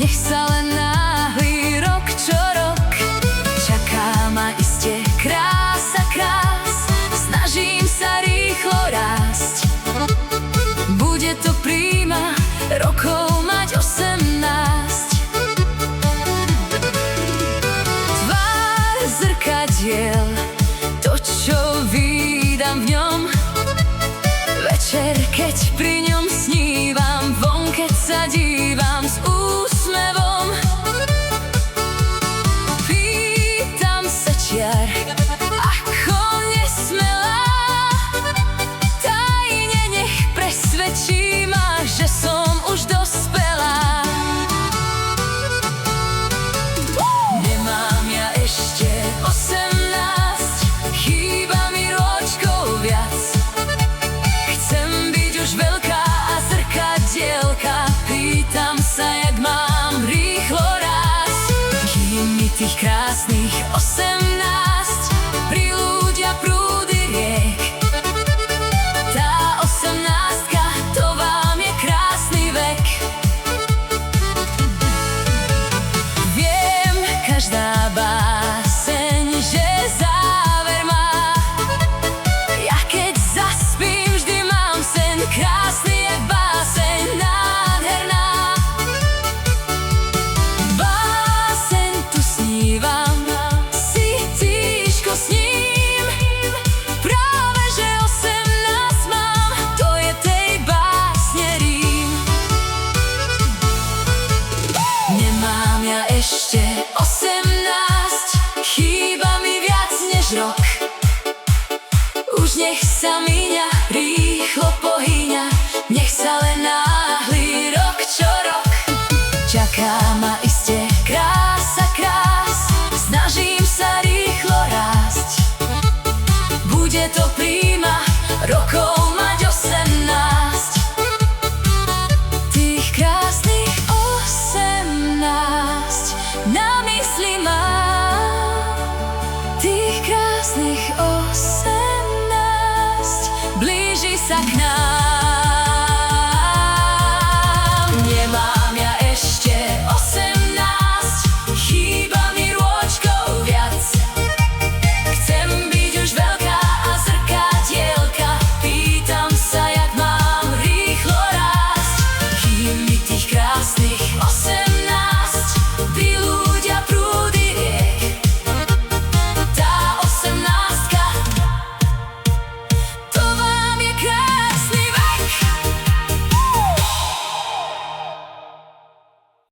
nech sa len náhli rok čo rok. Čaká ma iste krása krás, snažím sa rýchlo rásť. Bude to príjma, rokov mať 18. Tvár zrkadiel, to čo vídam v ňom. Večer, keď pri ňom snívam, von, keď sa dívam s úsmevom. Pýtam sa čiar, ako nesmelá, tajne nech presvedčí ma, že som už dospelá. Nemám ja ešte 18, chýba mi ročkov viac. Chcem byť už veľká a zrkadielka, pýtam sa, jak mám rýchlo rásť. Kým mi tých krásnych 18 prilúdia prúdy riek. Tá 18-ka, to vám je krásny vek. Viem, každá báseň, že záver má. Ja keď zaspím, vždy mám sen, krásny je báseň, nádherná. Báseň tu snívam, si tížko s ním. Práve že 18 mám, to je tej básne rím. Nemám ja ešte 18, chýba mi viac než rok. Už nech sa míňa, rýchlo pohýňa, nech sa len náhli rok čo rok. Čaká ma